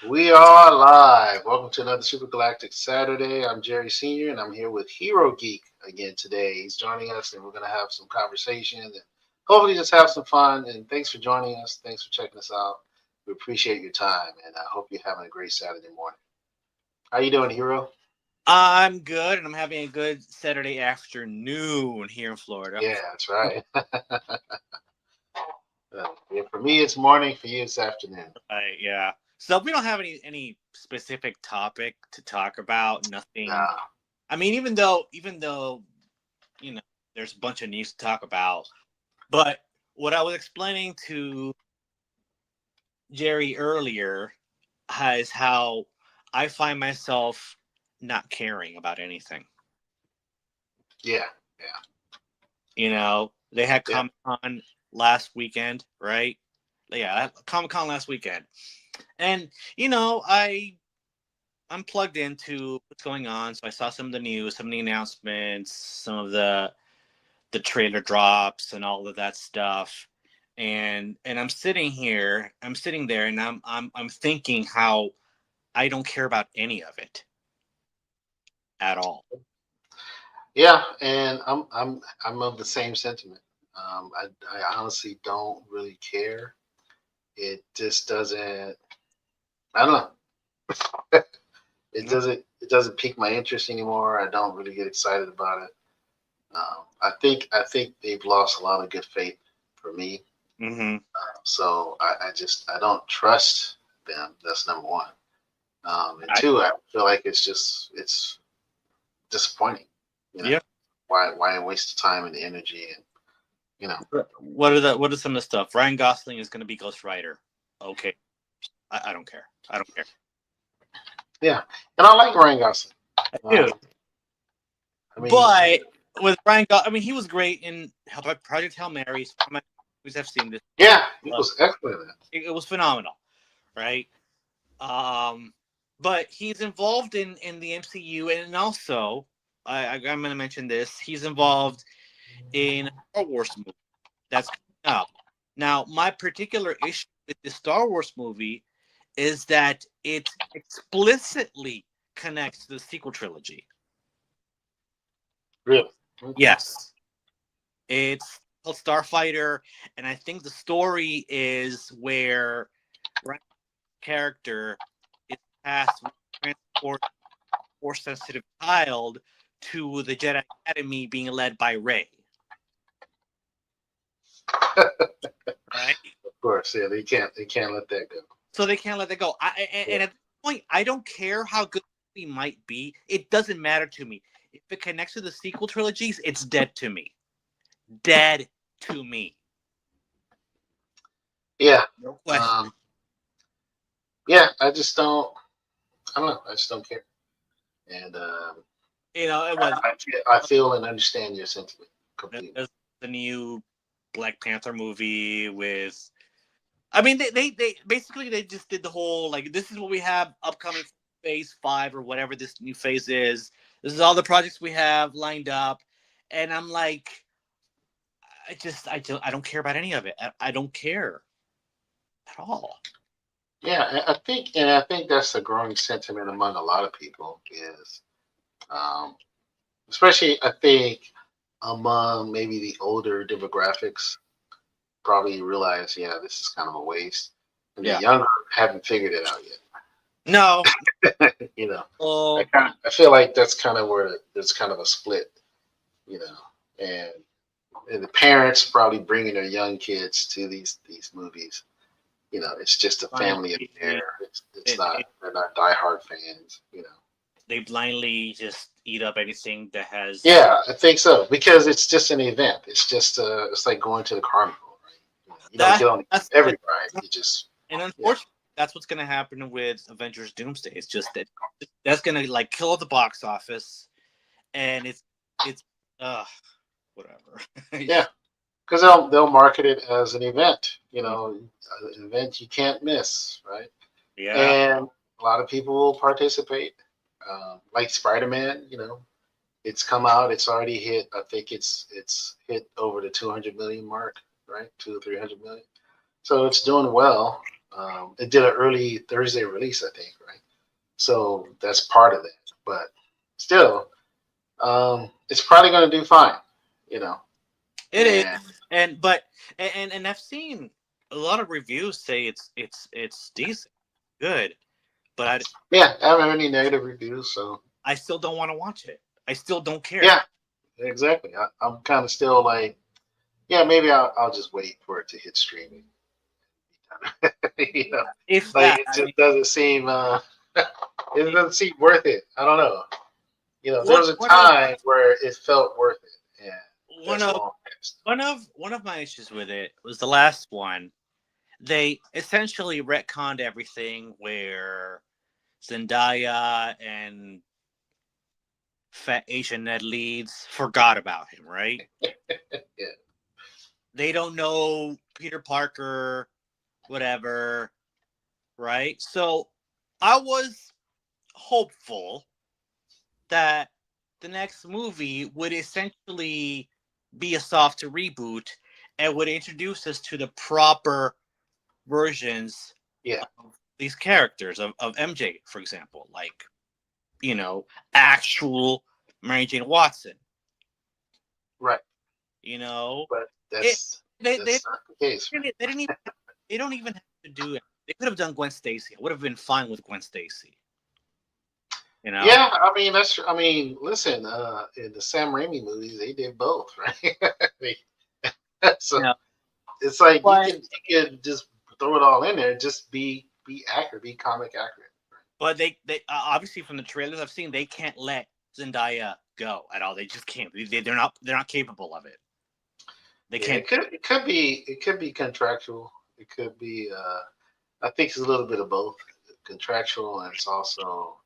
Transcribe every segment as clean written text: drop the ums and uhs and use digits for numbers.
We are live. Welcome to another Super Galactic Saturday. I'm Jerry Sr., and I'm here with Hero Geek again today. He's joining us, and we're going to have some conversation and hopefully just have some fun. And thanks for joining us. Thanks for checking us out. We appreciate your time, and I hope you're having a great Saturday morning. How you doing, Hero? I'm good, and I'm having a good Saturday afternoon here in Florida. Yeah, that's right. Yeah, for me, it's morning. For you, it's afternoon. Yeah. So we don't have any specific topic to talk about. Nothing. Nah. I mean, even though you know, there's a bunch of news to talk about. But what I was explaining to Jerry earlier is how I find myself not caring about anything. Yeah, yeah, They had yeah. Comic Con last weekend, right? Yeah, Comic Con last weekend, and I'm plugged into what's going on, so I saw some of the news, some of the announcements, some of the trailer drops, and all of that stuff. And I'm sitting there, and I'm thinking how I don't care about any of it at all. Yeah, and I'm of the same sentiment. I honestly don't really care. It just doesn't. I don't know. It doesn't pique my interest anymore. I don't really get excited about it. I think they've lost a lot of good faith for me. Mm-hmm. So I don't trust them. That's number one. And I, two, I feel like it's disappointing. You know, yeah. why waste the time and the energy and you know. What are some of the stuff? Ryan Gosling is going to be Ghost Rider. Okay, I don't care. I don't care. Yeah, and I like Ryan Gosling. I do. Um, I mean, But with I mean, he was great in Project Hail Mary. It's one of my movies I've seen this. yeah, he Love was excellent in it. it was phenomenal, right? Um, but he's involved in the MCU, and also I'm going to mention this. He's involved in a Star Wars movie that's coming up. Now, my particular issue with the Star Wars movie is that it explicitly connects to the sequel trilogy. Really. Okay. Yes. It's called Starfighter, and I think the story is where Ryan's character is tasked with transport force sensitive child to the Jedi Academy being led by Rey. Right? Of course, yeah, they can't let that go. So they can't let that go. Yeah. And at this point, I don't care how good the movie might be. It doesn't matter to me. If it connects to the sequel trilogies, it's dead to me. Dead to me. Yeah. No question. Um, yeah, I just don't. I don't know. I just don't care. And It was I feel and understand your sentiment completely. there's the new Black Panther movie with. I mean, they basically they just did the whole like this is what we have upcoming phase 5 or whatever this new phase is. This is all the projects we have lined up, and I'm like, I don't care about any of it. I don't care at all. Yeah, and I think that's a growing sentiment among a lot of people is, um, especially I think among maybe the older demographics, probably realize, yeah, this is kind of a waste, and the Yeah. younger haven't figured it out No. yet. You know, I Oh, kind of, I feel like that's kind of where there's kind of a split. You know, and and the parents probably bringing their young kids to these movies. You know, it's just a family blindly, affair. It's it, not it, they're not diehard fans. You know. they blindly just eat up anything that has. Yeah, I think so because it's just an event. It's like going to the carnival, right? You don't That get on that's every ride. You just and yeah. unfortunately, that's what's going to happen with Avengers Doomsday. It's just that that's going to like kill the box office, and it's uh whatever. Yeah, because they'll market it as an event. You know, an event you can't miss, right? Yeah, And a lot of people will participate. Like Spider-Man, you know, it's come out. It's already hit. I think it's hit over the 200 million mark, right? 200 or 300 million. So it's doing well. It did an early Thursday release, I think, right? So that's part of that. But still, it's probably going to do fine, you know. It is, And but and I've seen a lot of reviews say it's decent, good, but yeah, I haven't heard any negative reviews, so I still don't want to watch it. I still don't care. yeah, exactly. I'm kind of still like, yeah, maybe I'll just wait for it to hit streaming. you know, If like that, it I just mean, doesn't seem it doesn't seem worth it. I don't know. There one was a one of time where it felt worth it, and one that's of long past. one of my issues with it was the last one. They essentially retconned everything where Zendaya and fat Asian Ned Leeds forgot about him, right? Yeah, They don't know Peter Parker, whatever, right? So I was hopeful that the next movie would essentially be a soft reboot and would introduce us to the proper versions yeah, of these characters of MJ, for example, like actual Mary Jane Watson. right. You know, But it they that's not the case, right? they didn't even they don't even have to do it. They could have done Gwen Stacy. I would have been fine with Gwen Stacy. You know, Yeah, I mean, listen, in the Sam Raimi movies, they did both, right? They- so yeah. it's like But you can just throw it all in there, just be accurate, be comic accurate. they obviously from the trailers I've seen, they can't let Zendaya go at all. They just can't. They're not capable of it. They Yeah, can't. it could be contractual. It could be I think it's a little bit of both, contractual, and it's also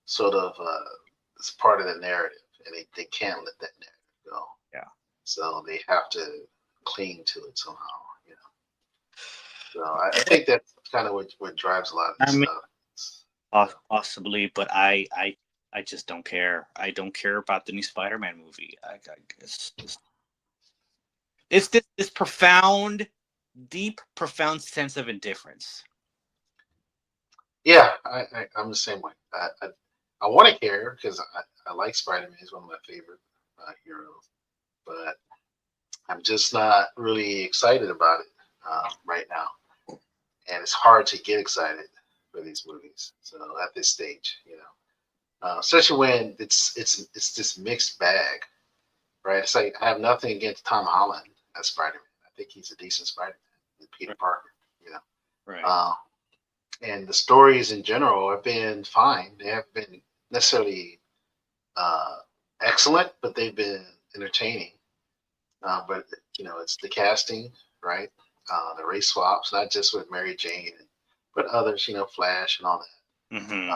sort of it's part of the narrative, and they can't let that narrative go. Yeah. So they have to cling to it somehow. You know. So I think that's kind of what drives a lot of I this mean, stuff. possibly, but I just don't care. I don't care about the new Spider-Man movie. It's this profound, deep, profound sense of indifference. Yeah, I'm the same way. I want to care because I like Spider Man. He's one of my favorite heroes, but I'm just not really excited about it right now. And it's hard to get excited for these movies. So at this stage, especially when it's this mixed bag, right? It's like I have nothing against Tom Holland as Spider Man. I think he's a decent Spider Man, Peter Right. Parker. You know, Right. uh, and the stories in general have been fine. They haven't been necessarily uh, excellent, but they've been entertaining. But it's the casting, right? The race swaps, not just with Mary Jane, but others. Flash and all that. Mm-hmm.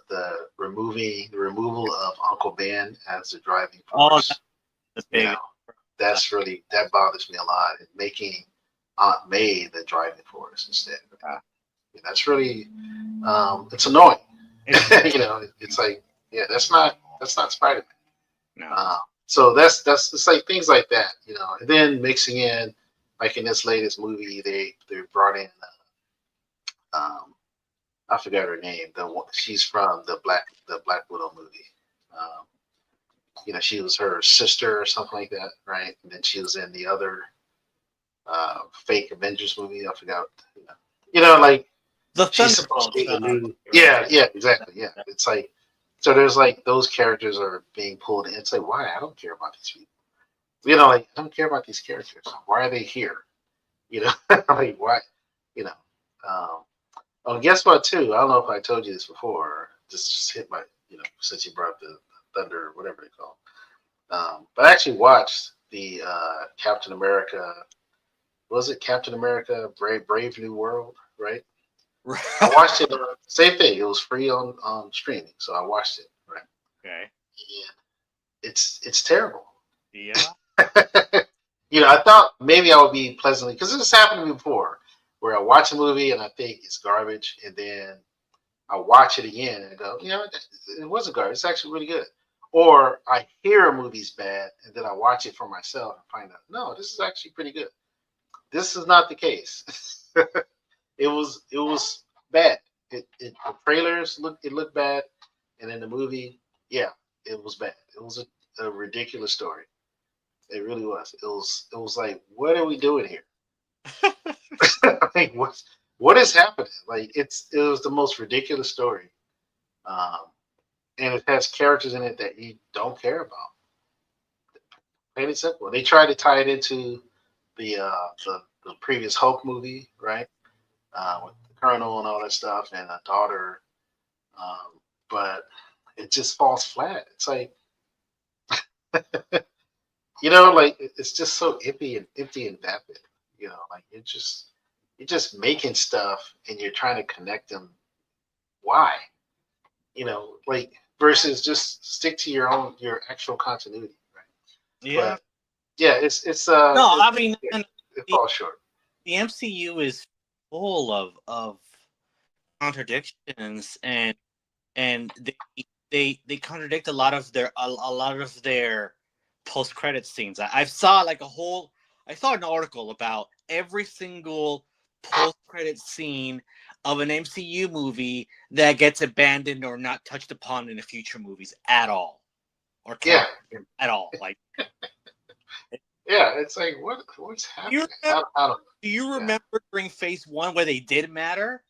The removal of Uncle Ben as the driving Oh, force. that's You big. know, that bothers me a lot. And making Aunt May the driving force instead. That's really it's annoying. It's It's like, yeah, that's not Spider Man. no. So that's it's like things like that, and then mixing in, like in this latest movie, they brought in I forgot her name. She's from the Black Widow movie. Um, she was her sister or something like that, right? And then she was in the other fake Avengers movie. I forgot. Like The she's supposed to Thunderbolts. be the new. Right. Yeah, exactly. Yeah, it's like so. There's like those characters are being pulled in. It's like why? I don't care about these people. Like I don't care about these characters. Why are they here? Like why? You know. Um, oh, guess what? Too. I don't know if I told you this before. Or just hit my. Since you brought up the Thunder, whatever they call. But I actually watched the Captain America. Was it Captain America Brave New World? Right. I Right. watched it. Same thing. It was free on streaming, so I watched it. Right. Okay. And it's terrible. Yeah. I thought maybe I would be pleasantly because this happened to me before, where I watch a movie and I think it's garbage, and then I watch it again and go, it wasn't garbage. It's actually really good. Or I hear a movie's bad, and then I watch it for myself and find out, no, this is actually pretty good. This is not the case. it was bad. The trailers looked bad, and in the movie, yeah, it was bad. It was a ridiculous story. It really was. It was like, what are we doing here? Like, what is happening? Like, it was the most ridiculous story, um, and it has characters in it that you don't care about. Plain and simple. They tried to tie it into the previous Hulk movie, right? With the Colonel and all that stuff, and a daughter, but it just falls flat. It's like, like it's just so iffy and empty and vapid. Like you're just making stuff and you're trying to connect them. Why? Like versus just stick to your actual continuity, right? Yeah. But yeah, it's No, I mean, it falls short. the MCU is full of contradictions, and they contradict a lot of their post credit scenes. I saw an article about every single post credit scene of an MCU movie that gets abandoned or not touched upon in the future movies at all, or Yeah, can at all. Like, yeah. It's like what's do you happening? remember, I don't. do you Yeah, remember during Phase One where they did matter,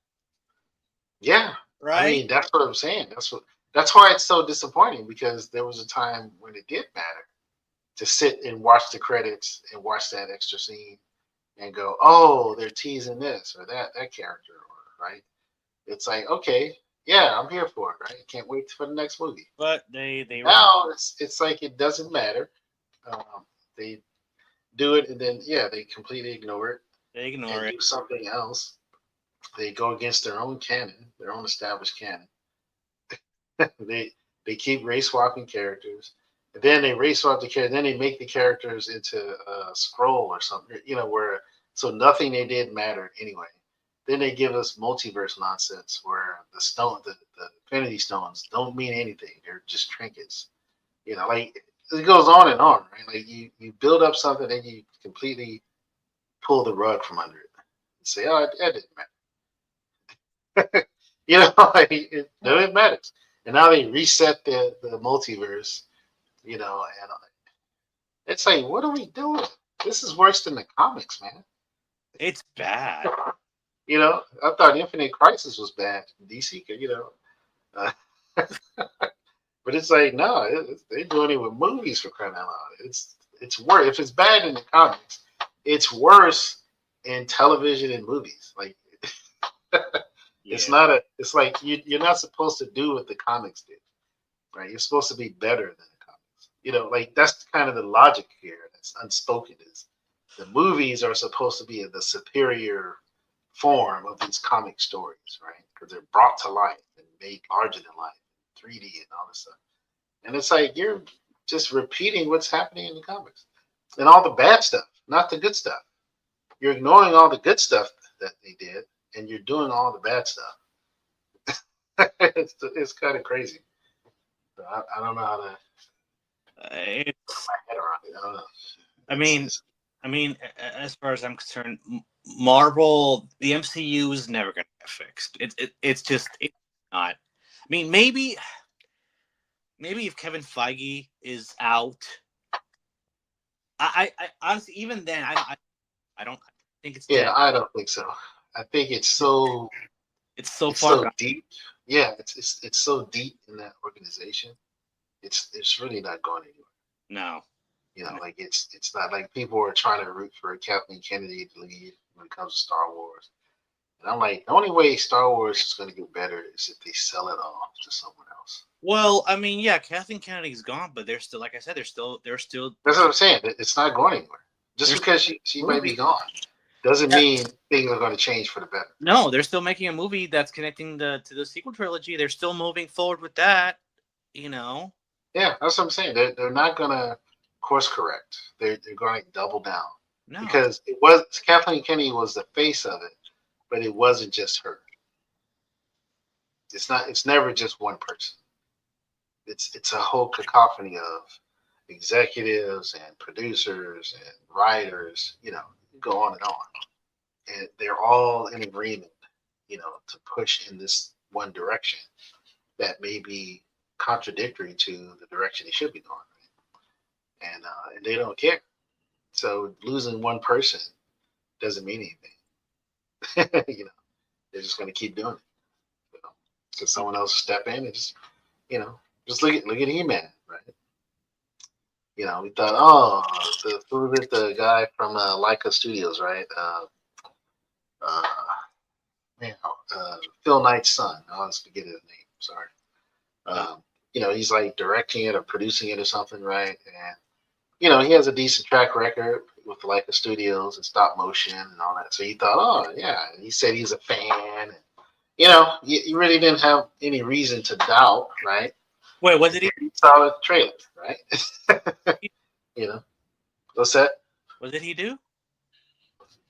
yeah. I right? mean, that's what I'm saying. That's why it's so disappointing because there was a time when it did matter to sit and watch the credits and watch that extra scene and go, oh, they're teasing this or that character, or right. It's like, okay, yeah, I'm here for it, right? Can't wait for the next movie. But they remove, Now it's like it doesn't matter. They do it and then yeah, they completely ignore it they ignore and it. do something else. They go against their own canon, their own established canon. they they keep race swapping characters. And then they race swap the characters. Then they make the characters into a scroll or something. Where so nothing they did mattered anyway. Then they give us multiverse nonsense where the Infinity Stones don't mean anything. They're just trinkets. Like it goes on and on, right? Like you build up something and you completely pull the rug from under it and say, oh, that didn't matter. Like none of it matters. And now they reset the multiverse, and it's like, what are we doing? This is worse than the comics, man. It's bad. I thought Infinite Crisis was bad. DC, uh, but it's like no, they're doing it with movies for crying out loud. It's worse. If it's bad in the comics, it's worse in television and movies. Like it's Yeah. not a. It's like you're not supposed to do what the comics did, right? You're supposed to be better than the comics. Like that's kind of the logic here. That's unspoken. Is the movies are supposed to be the superior form of these comic stories, right? Because they're brought to life and made larger than life, 3D and all this stuff. And it's like you're just repeating what's happening in the comics and all the bad stuff, not the good stuff. You're ignoring all the good stuff that they did, and you're doing all the bad stuff. It's kind of crazy. So I don't know how to put It's. my head around it. I don't know. I It's, mean, it's as far as I'm concerned, Marvel, the MCU is never going to get fixed. It's not. I mean, maybe if Kevin Feige is out, I honestly, even then, I don't think it's yeah. dead. I don't think so. I think It's so it's far so gone. deep. Yeah, it's so deep in that organization. It's really not going anywhere. No, no. Like it's not like people are trying to root for Kathleen Kennedy to lead when it comes to Star Wars. And I'm like, the only way Star Wars is going to get better is if they sell it off to someone else. Well, I mean, yeah, Kathleen Kennedy's gone, but they're still, like I said, That's what I'm saying. It's not going anywhere. Just there's because she might be movie. gone doesn't Yeah. mean things are going to change for the better. No, they're still making a movie that's connecting to the sequel trilogy. They're still moving forward with that. You know, Yeah, that's what I'm saying. They're not going to course correct. They're going to double down no. because it was Kathleen Kennedy was the face of it, but it wasn't just her. It's not. It's never just one person. It's a whole cacophony of executives and producers and writers. Go on, and they're all in agreement. to push in this one direction that may be contradictory to the direction they should be going, and they don't care. So losing one person doesn't mean anything. They're just going to keep doing it. Because someone else step in and just look at He-Man, right? We thought, oh, who was it? The guy from Leica Studios, right? Uh, man, Phil Knight's son. I always forget his name. Sorry. He's like directing it or producing it or something, right? And he has a decent track record with Leica Studios and stop motion and all that. So you thought, oh yeah. And he said he's a fan. And, you really didn't have any reason to doubt, right? Wait, what did he? You saw the trailer, right? What's that? What did he do?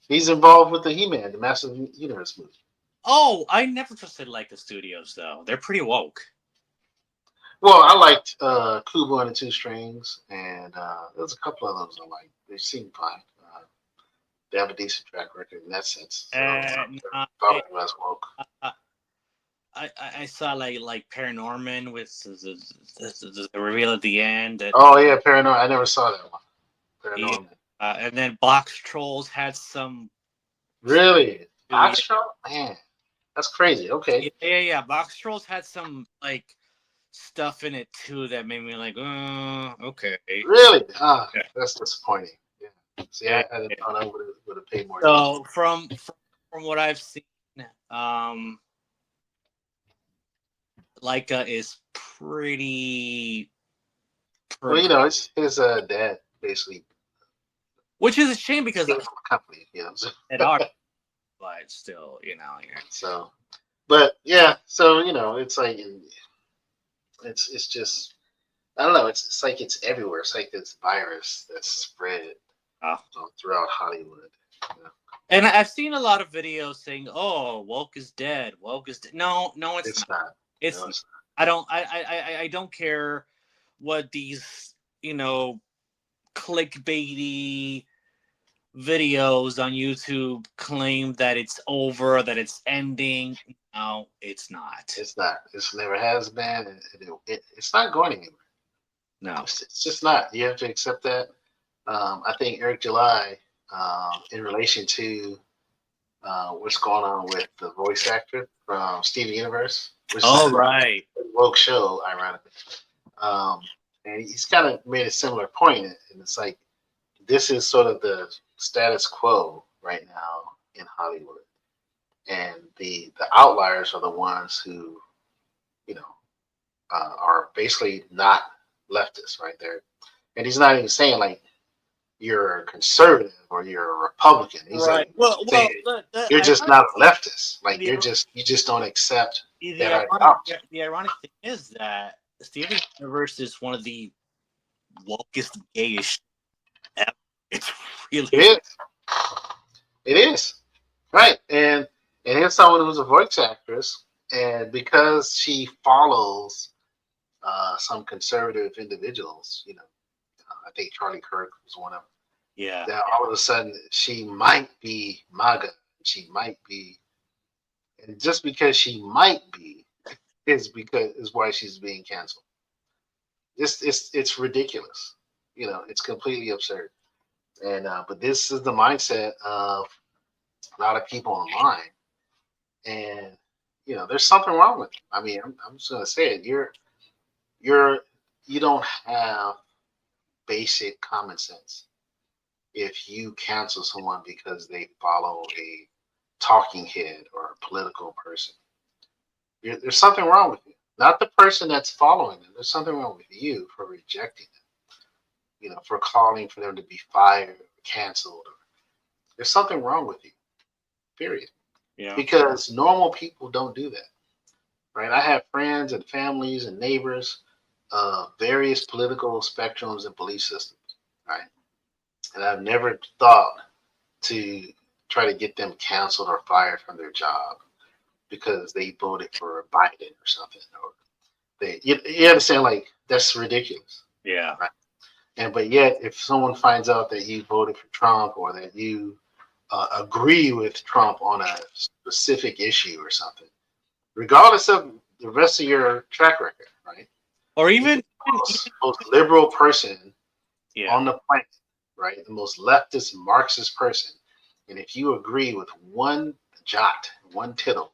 He's involved with the He-Man, the Master Universe movie. Oh, I never trusted Leica Studios though. They're pretty woke. Well, I liked Kubo and the Two Strings, and there's a couple of those I like. They seem fine. They have a decent track record in that sense. So probably less woke. I saw like Paranorman with the reveal at the end. Oh yeah, Paranorman. I never saw that one. Paranorman. And then Box Trolls had some. Really? Box Troll? Man, that's crazy. Okay. Yeah. Box Trolls had some like stuff in it too that made me like, okay. Really? That's disappointing. Yeah. See, I thought I would have paid more. So from what I've seen, Leica is pretty. Well, it's his dad basically. Which is a shame because of the company, at our, but still, Yeah. So, but yeah, so it's like it's just I don't know. It's like it's everywhere. It's like this virus that's spread throughout Hollywood. And I've seen a lot of videos saying, "Oh, woke is dead. Woke is dead." No, it's not. It's not. I don't care what these clickbaity videos on YouTube claim that it's over, that it's ending. No, it's not. It's not. It's never has been. It's not going anywhere. No, it's just not. You have to accept that. I think Eric July, in relation to what's going on with the voice actor from Steven Universe, which is right, a woke show, ironically. And he's kind of made a similar point, and it's like this is sort of the status quo right now in Hollywood, and the outliers are the ones who, are basically not leftists, right there. And he's not even saying like you're a conservative or you're a Republican. He's right. Saying you're just not a leftist. Like you just don't accept that. The ironic thing is that Steven Universe is one of the wokest, gayish. It's really it is right, and here's someone who's a voice actress, and because she follows some conservative individuals, I think Charlie Kirk was one of them. Yeah. That all of a sudden she might be MAGA. She might be, and just because she might be is why she's being canceled. It's ridiculous. It's completely absurd. And but this is the mindset of a lot of people online, and there's something wrong with it. I mean, I'm just gonna say it. You don't have basic common sense if you cancel someone because they follow a talking head or a political person. There's something wrong with you, not the person that's following them. There's something wrong with you for rejecting them. For calling for them to be fired or canceled. There's something wrong with you. Period. Yeah. Because normal people don't do that. Right? I have friends and families and neighbors of various political spectrums and belief systems. Right? And I've never thought to try to get them canceled or fired from their job because they voted for Biden or something. Or you understand, like, that's ridiculous. Yeah. Right? But yet, if someone finds out that you voted for Trump or that you agree with Trump on a specific issue or something, regardless of the rest of your track record, right? Or You can even, be the most liberal person yeah. on the planet, right? The most leftist, Marxist person. And if you agree with one jot, one tittle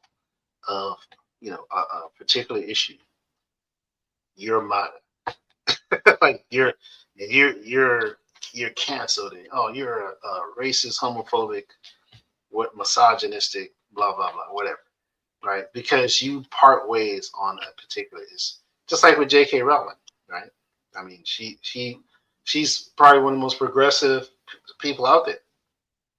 of, a particular issue, you're mine. Like you're canceled. And, oh, you're a racist, homophobic, what misogynistic, blah blah blah, whatever, right? Because you part ways on a particular is just like with J.K. Rowling, right? I mean, she's probably one of the most progressive people out there,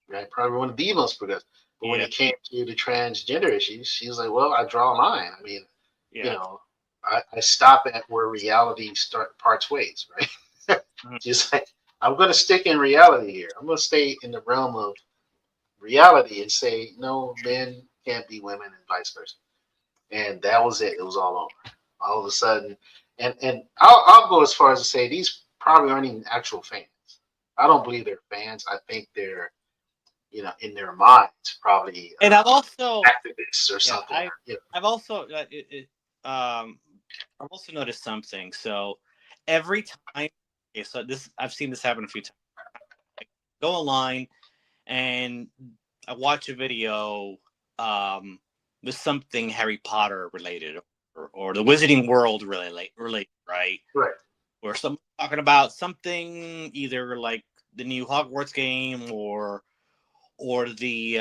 right? Probably one of the most progressive. But when Yeah. it came to the transgender issues, she's like, well, I draw a line. I mean, you Yeah. know, I stop at where reality parts ways, right? Mhm. She's like, I'm going to stick in reality here. I'm going to stay in the realm of reality and say, no, men can't be women and vice versa. And that was it. It was all over. All of a sudden, and I'll go as far as to say these probably aren't even actual fans. I don't believe they're fans. I think they're, in their minds, probably And I've also, activists or yeah, something. I've also, I've also noticed something. So every time, okay, so this I've seen this happen a few times. I go online and I watch a video um, with something Harry Potter related, or the Wizarding World related, right? Right. Or some talking about something either like the new Hogwarts game, or the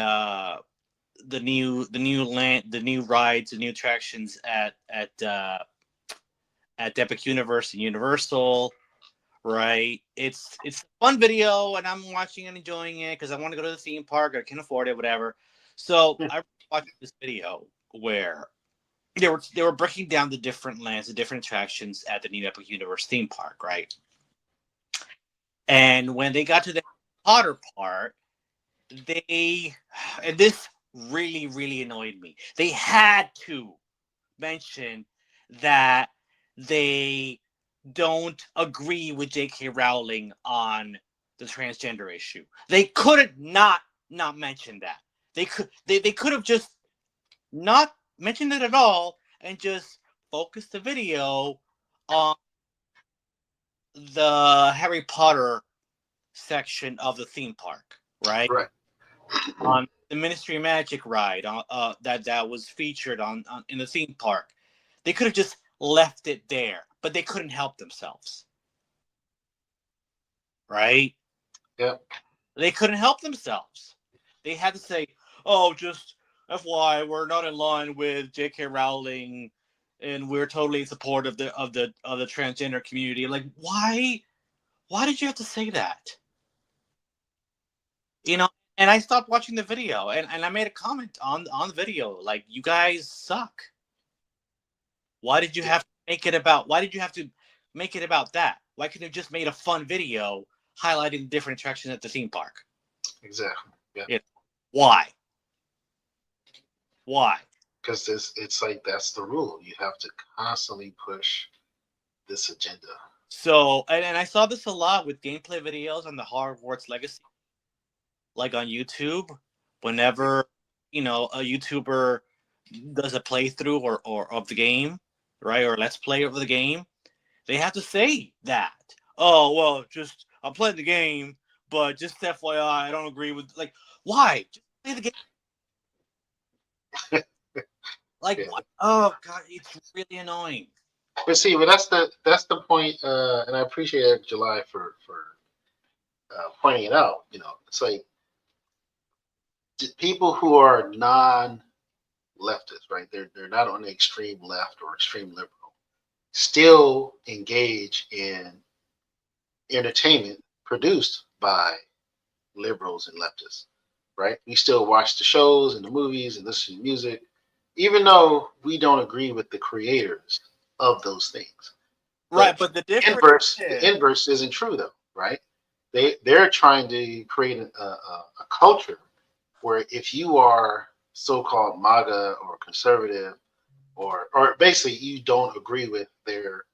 new rides, the new attractions at Epic Universe and Universal, right? It's a fun video, and I'm watching and enjoying it because I want to go to the theme park. I can afford it, whatever. So I watched this video where they were breaking down the different lands, the different attractions at the new Epic Universe theme park, right? And when they got to the Potter part, they and this really really annoyed me. They had to mention that they don't agree with J.K. Rowling on the transgender issue. They couldn't not mention that. They could have just not mentioned it at all and just focused the video on the Harry Potter section of the theme park, right? Right. On the Ministry of Magic ride that was featured on in the theme park. They could have just left it there, but they couldn't help themselves, right? Yep. They couldn't help themselves. They had to say, "Oh, just FYI, we're not in line with J.K. Rowling, and we're totally in support of the transgender community." Like, why? Why did you have to say that? You know, and I stopped watching the video, and I made a comment on the video, like, you guys suck. Why did you Yeah. have to make it about? Why did you have to make it about that? Why couldn't you have just made a fun video highlighting different attractions at the theme park? Exactly. Yeah. Yeah. Why? Why? Because it's like that's the rule. You have to constantly push this agenda. So, and I saw this a lot with gameplay videos on the Hogwarts Legacy, like on YouTube. Whenever a YouTuber does a playthrough or of the game, right, or let's play of the game, they have to say that. Oh well, just I'm playing the game, but just FYI, I don't agree with, like, why? Just play the game. Like, Yeah. what? Oh god, it's really annoying. But see, but that's the point, and I appreciate July for pointing it out. It's like people who are non-leftist, right? They're not on the extreme left or extreme liberal, still engage in entertainment produced by liberals and leftists, right? We still watch the shows and the movies and listen to music, even though we don't agree with the creators of those things. Right, But but the difference the is, inverse isn't true though, right? They're trying to create a culture where if you are so-called MAGA or conservative or basically you don't agree with their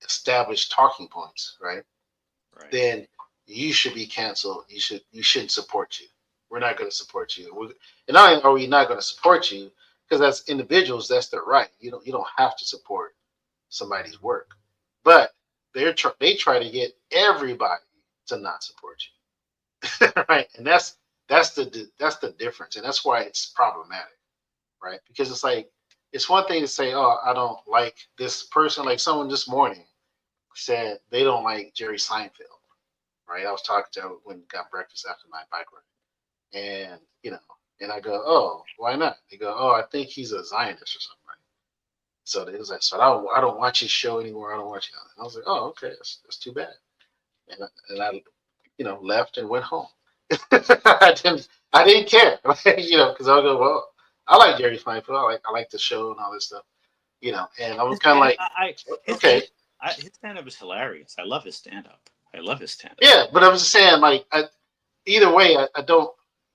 established talking points, right? right, Then you should be canceled. You shouldn't support you, we're not going to support you. And not only are we not going to support you, because as individuals, that's their right. You don't have to support somebody's work, but they try to get everybody to not support you, right? And that's the difference, and that's why it's problematic, right? Because it's like it's one thing to say, oh, I don't like this person. Like someone this morning said they don't like Jerry Seinfeld, right? I was talking to her when we got breakfast after my bike ride, and and I go, oh, why not? They go, oh, I think he's a Zionist or something, right? So it was like, so I don't watch his show anymore. I don't watch it. And I was like, oh, okay, that's too bad. And I left and went home. I didn't care, because I'll go, well, I like Jerry Seinfeld. I like the show and all this stuff, and I was His kind of stand, like, his okay, his stand up is hilarious. I love his stand up. I love his stand up. yeah, but I'm just saying, like, either way, I don't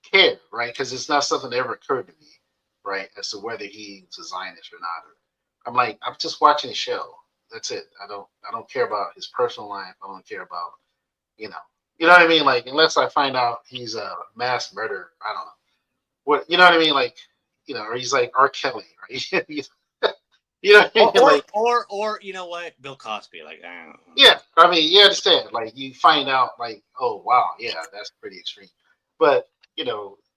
care, right? Because it's not something that ever occurred to me, right, as to whether he's a Zionist or not. I'm like, I'm just watching the show. That's it. I don't care about his personal life. I don't care about, you know, you know what I mean? Like, unless I find out he's a mass murderer, I don't know what, you know what I mean? Like, or he's like R. Kelly, right? You know what I Or mean? Like, you know what, Bill Cosby. Like, I don't know. yeah, I mean, you understand. Like, you find out, like, oh wow, yeah, that's pretty extreme. But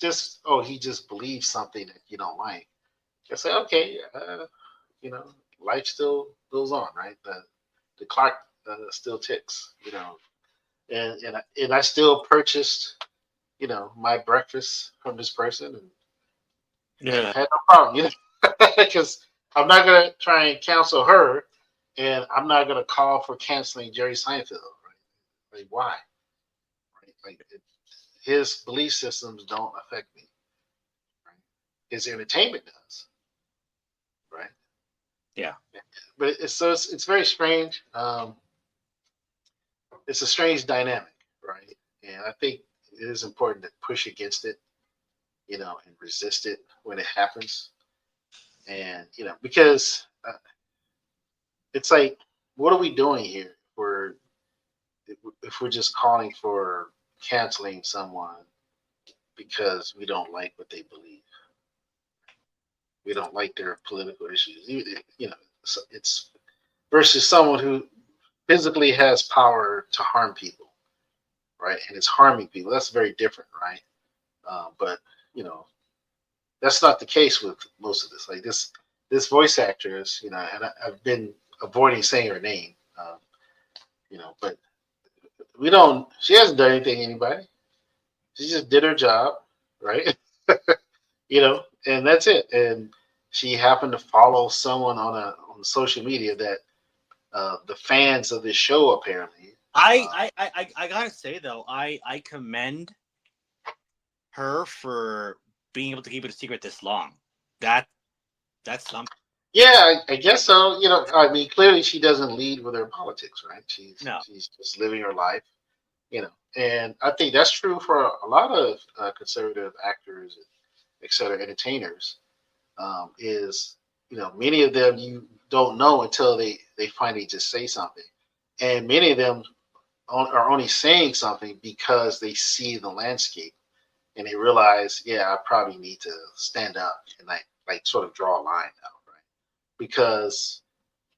just he just believes something that you don't like. I say, okay, you know, life still goes on, right? The clock still ticks, and I still purchased, my breakfast from this person, and Yeah. had no problem, because I'm not gonna try and cancel her, and I'm not gonna call for canceling Jerry Seinfeld, right? Like, why? Right? Like, his belief systems don't affect me. Right? His entertainment does, right? Yeah. But it's very strange. It's a strange dynamic, right? And I think it is important to push against it, and resist it when it happens. And because it's like, what are we doing here? If we're just calling for canceling someone because we don't like what they believe, we don't like their political issues. It's versus someone who physically has power to harm people, right? And it's harming people. That's very different, right? But you know, that's not the case with most of this. Like this voice actress, and I've been avoiding saying her name, but we don't. She hasn't done anything to anybody. She just did her job, right? And that's it. And she happened to follow someone on social media that the fans of this show apparently. I gotta say though, I commend her for being able to keep it a secret this long. That's something. Yeah, I guess so. I mean, clearly she doesn't lead with her politics, right? She's No. she's just living her life, and I think that's true for a lot of conservative actors, et cetera, entertainers. Is many of them you don't know until they finally just say something, and many of them are only saying something because they see the landscape and they realize, yeah, I probably need to stand up and like sort of draw a line out, right? Because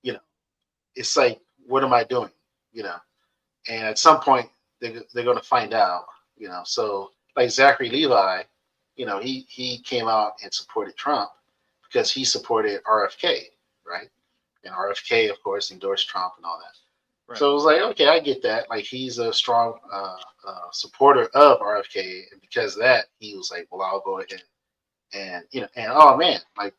you know it's like, what am I doing? You know, and at some point they're going to find out. So like Zachary Levi, he came out and supported Trump because he supported RFK, right? And RFK, of course, endorsed Trump and all that. Right. So it was like, okay, I get that. Like, he's a strong supporter of RFK, and because of that, he was like, well, I'll go ahead and oh man, like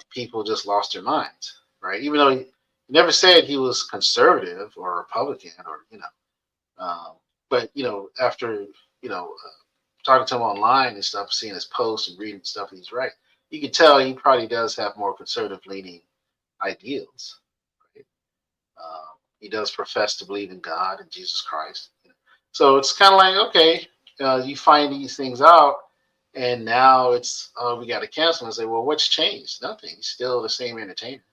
people just lost their minds, right? Even though he never said he was conservative or Republican or but after talking to him online and stuff, seeing his posts and reading stuff he's right, you can tell he probably does have more conservative leaning ideals. Right? He does profess to believe in God and Jesus Christ. So it's kind of like, okay, you find these things out, and now it's we got to cancel and say, well, what's changed? Nothing. He's still the same entertainer.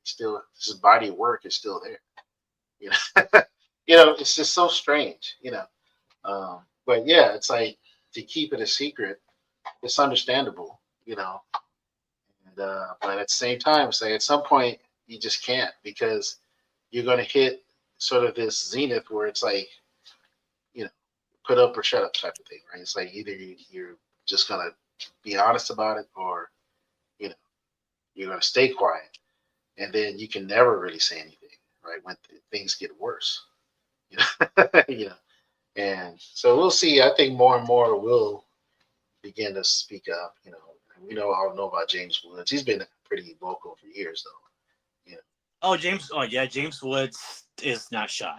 Still, his body of work is still there. You know, it's just so strange. But yeah, it's like to keep it a secret, it's understandable, you know. And but at the same time, say at some point you just can't because you're going to hit sort of this zenith where it's like, you know, put up or shut up type of thing, right? It's like either you're just going to be honest about it, or you know, you're going to stay quiet, and then you can never really say anything, right? When things get worse, you know, you know. And so we'll see. I think more and more will begin to speak up. You know, we know all know about James Woods. He's been pretty vocal for years, though. You know, Oh, James. Oh, yeah. James Woods is not shy.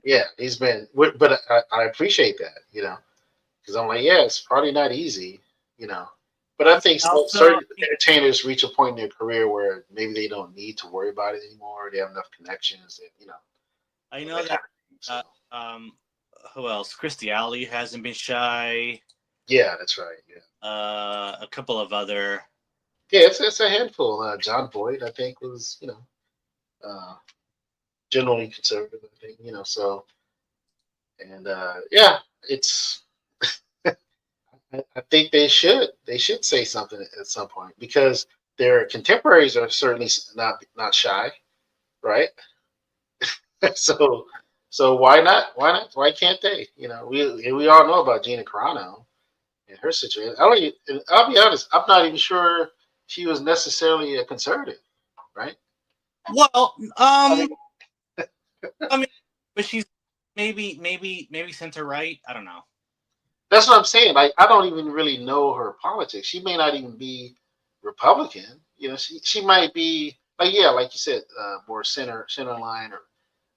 yeah, he's been. But I appreciate that. You know, because I'm like, yeah, it's probably not easy. You know, but I think Also, certain entertainers reach a point in their career where maybe they don't need to worry about it anymore. They have enough connections. That, I know that kind that. of thing. So Uh, um, who else? Christy Alley hasn't been shy. yeah, that's right. Yeah. A couple of other. Yeah, it's a handful. John Boyd, I think, was uh, generally conservative. I think so, and yeah, it's. I think they should say something at some point because their contemporaries are certainly not shy, right? so so why not? Why not? Why can't they? We all know about Gina Carano and her situation. I don't. I'll be honest. I'm not even sure she was necessarily a conservative, right? Well, I mean, I mean, but she's maybe center right. I don't know. that's what I'm saying. Like, I don't even really know her politics. She may not even be Republican. She might be like, yeah, like you said, more center line. Or,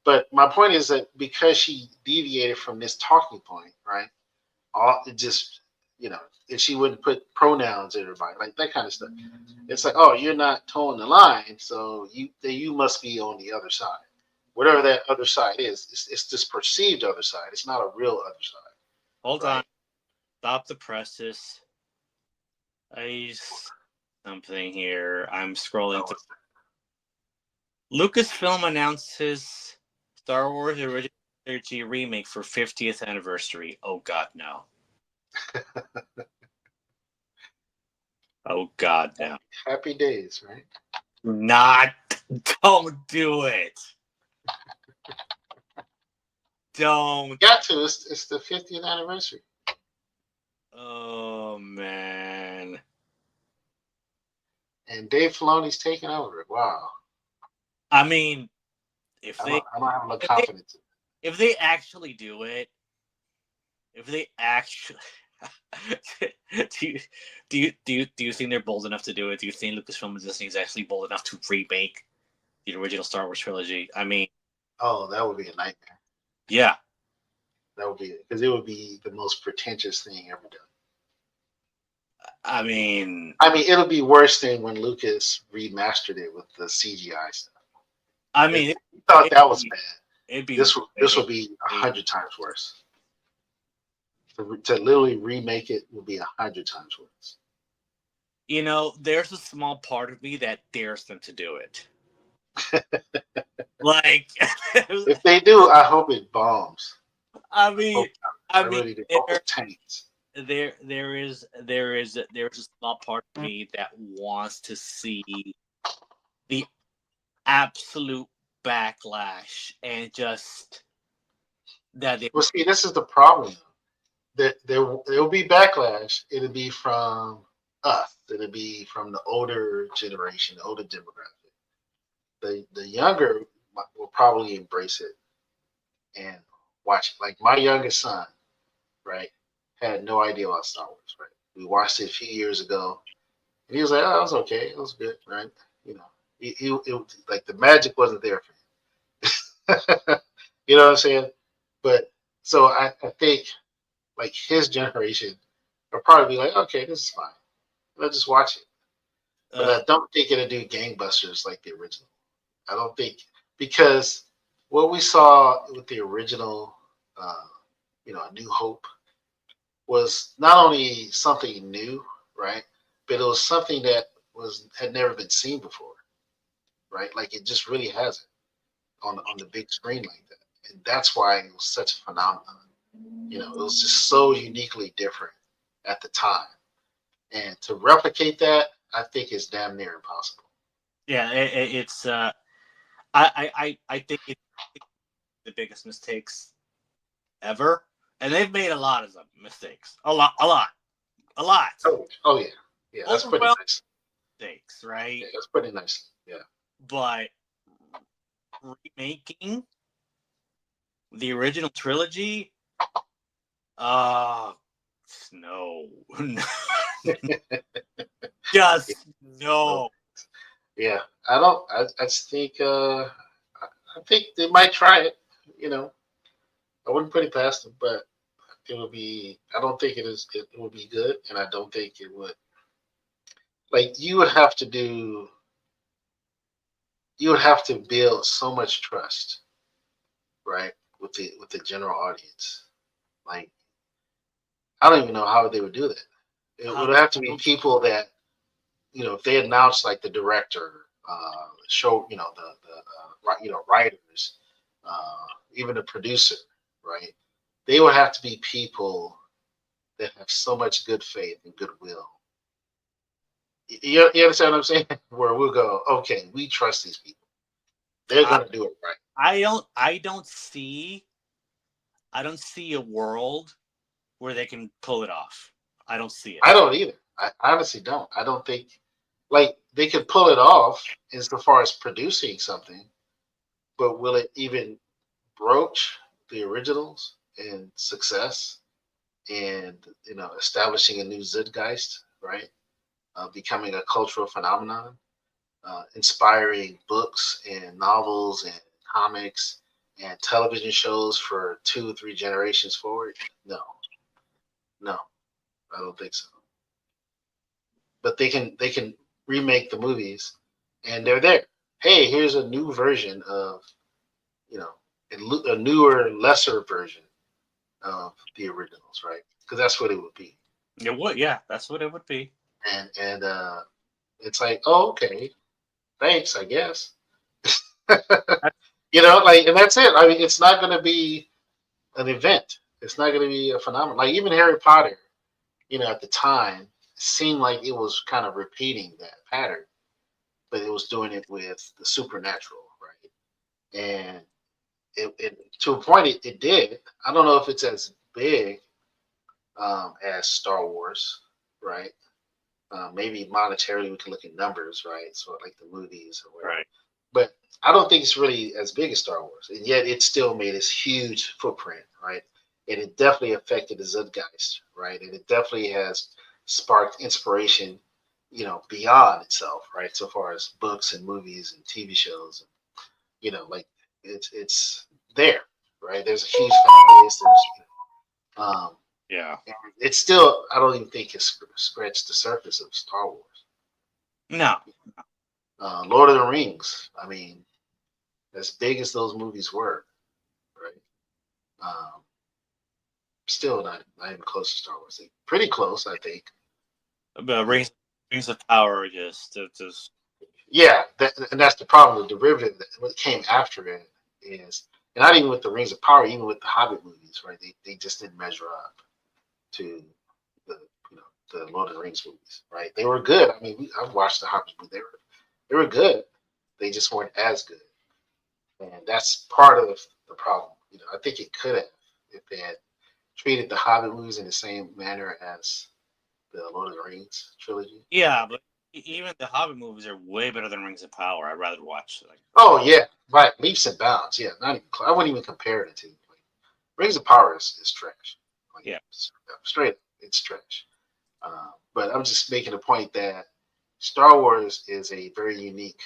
but my point is that because she deviated from this talking point, right? All it just, and she wouldn't put pronouns in everybody, like that kind of stuff. It's like, oh, you're not towing the line, so you must be on the other side. Whatever that other side is, it's this perceived other side. It's not a real other side, Hold on. right? Stop the presses. I something here. I'm scrolling Oh, through. Lucasfilm announces Star Wars original trilogy remake for 50th anniversary. Oh God, no. Oh God, no. happy days, right? Not. Don't do it. Don't. Got to. It's the 50th anniversary, Oh man. and Dave Filoni's taking over it. Wow, I mean, if I they don't I don't have much if they confidence. if they actually do it, if they actually do you do you think they're bold enough to do it? Do you think Lucasfilm and Disney is actually bold enough to remake the original Star Wars trilogy? I mean, Oh, that would be a nightmare. yeah. That would be because it would be the most pretentious thing ever done. I mean, I mean, it'll be worse than when Lucas remastered it with the CGI stuff. I If mean, you thought that was bad, it'd be this will be 100 times worse. To literally remake it will be 100 times worse. there's a small part of me that dares them to do it. Like, If they do, I hope it bombs. I I mean, hope I really do. Hope it tanks. there's a small part of me that wants to see the absolute backlash and just that they Well, see, this is the problem. That there will be backlash. It'll be from us. It'll be from the older generation, the older demographic. The younger will probably embrace it and watch it. Like my youngest son, right, had no idea about Star Wars. Right, we watched it a few years ago, and he was like, "Oh, it was okay. It was good." Right, like the magic wasn't there for him. You know what I'm saying? But so I think like his generation will probably be like, okay, this is fine. Let's just watch it. But uh, I don't think it'll do gangbusters like the original. I don't think because what we saw with the original, uh, A New Hope was not only something new, right, but it was something that had never been seen before, right? Like it just really hasn't on the big screen like that, and that's why it was such a phenomenon. You know, it was just so uniquely different at the time, and to replicate that, I think is damn near impossible. Yeah, it's I think it's the biggest mistakes ever, and they've made a lot of them mistakes, a lot, Oh yeah, yeah. That's pretty overwhelming nice. mistakes, right? Yeah, that's pretty nice. Yeah. But remaking the original trilogy, uh no, Yeah. just No. no. Yeah. I don't. I just think. I think they might try it. You know, I wouldn't put it past them, but it would be. I don't think it is. It would be good, and I don't think it would. Like you would have to do. You would have to build so much trust, right, with the general audience. Like I don't even know how they would do that. It How would have to be people that if they announced like the director, show, writers, even the producer, right? They would have to be people that have so much good faith and goodwill. You understand what I'm saying? Where we'll go, okay, we trust these people. They're I, gonna do it right. I don't see a world where they can pull it off. I don't see it. I don't either. I honestly don't. I don't think like they could pull it off insofar as producing something, but will it even broach the originals in success and establishing a new zeitgeist, right? Becoming a cultural phenomenon, inspiring books and novels and comics and television shows for 2 or 3 generations forward. No, no, I don't think so. But they can remake the movies, and they're there. Hey, here's a new version of you know a newer, lesser version of the originals, right? Because that's what it would be. It would, yeah, that's what it would be. And it's like, oh, okay, thanks, I guess. Like, and that's it. I mean, it's not going to be an event. It's not going to be a phenomenon. Like even Harry Potter, at the time, seemed like it was kind of repeating that pattern, but it was doing it with the supernatural, right? And it to a point, it did. I don't know if it's as big as Star Wars, right? Maybe monetarily we can look at numbers, right? So like the movies or whatever. Right. But I don't think it's really as big as Star Wars, and yet it still made this huge footprint, right? And it definitely affected the zeitgeist, right? And it definitely has sparked inspiration, beyond itself, right? So far as books and movies and TV shows, and like it's there, right? There's a huge fan base. Um, Yeah. and it's still, I don't even think it's scratched the surface of Star Wars. No. Lord of the Rings. I mean, as big as those movies were, right? Um, Still not even close to Star Wars. Pretty close, I think. But You know, rings of power just yeah, and that's the problem. The derivative that what came after it is, and not even with the Rings of Power, even with the Hobbit movies, right? They just didn't measure up to the the Lord of the Rings movies, right? They were good. I mean, I've watched the Hobbit movies. They were good. They just weren't as good, and that's part of the problem. I think it could have if they had treated the Hobbit movies in the same manner as the Lord of the Rings trilogy. yeah, but even the Hobbit movies are way better than Rings of Power. I'd rather watch like Oh yeah, right, leaps and bounds. Yeah, not even. I wouldn't even compare it to. Like, Rings of Power is trash. Like yeah. straight up, it's trash. But I'm just making a point that Star Wars is a very unique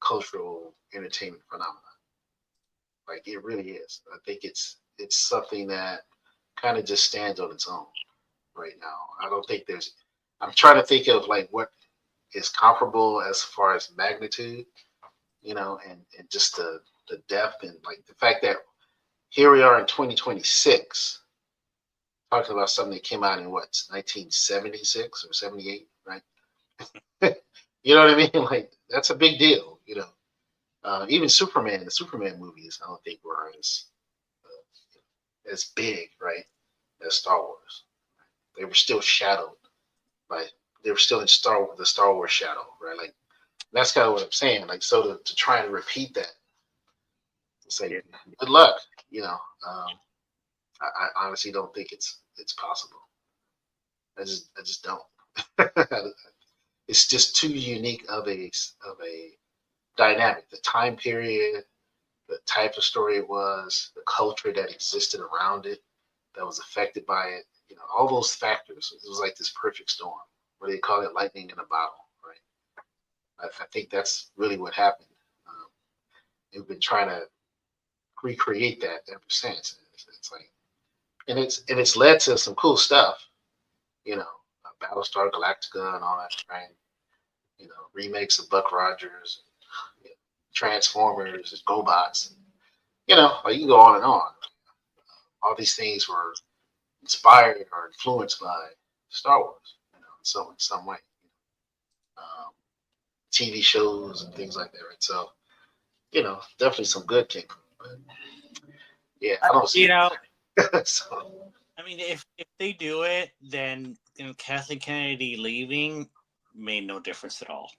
cultural entertainment phenomenon. Like it really is. I think it's something that kind of just stands on its own right now. I don't think there's. I'm trying to think of like what is comparable as far as magnitude, and just the depth and like the fact that here we are in 2026 talking about something that came out in what 1976 or 78, right? You know what I mean? Like that's a big deal. Even Superman, the Superman movies, I don't think were as big, right, as Star Wars. They were still shadowed by they were still in the Star Wars shadow, right? Like that's kind of what I'm saying. Like so to try and repeat that, it's like Yeah. good luck. You know, um, I honestly don't think it's possible. I just don't. It's just too unique of a dynamic. The time period, the type of story it was, the culture that existed around it, that was affected by it. You know, all those factors. It was like this perfect storm. What they call it, lightning in a bottle, right? I think that's really what happened. Um, they've been trying to recreate that ever since. It's like, and it's led to some cool stuff. You know, Battlestar Galactica and all that, right? You know, remakes of Buck Rogers, you know, Transformers, and GoBots. You know, like you can go on and on. All these things were inspired or influenced by Star Wars, you know, in some way. Um, TV shows and things like that, right? So, you know, definitely some good came from it. But yeah, I don't see You know, it. So I mean, if they do it, then Kathleen Kennedy leaving made no difference at all.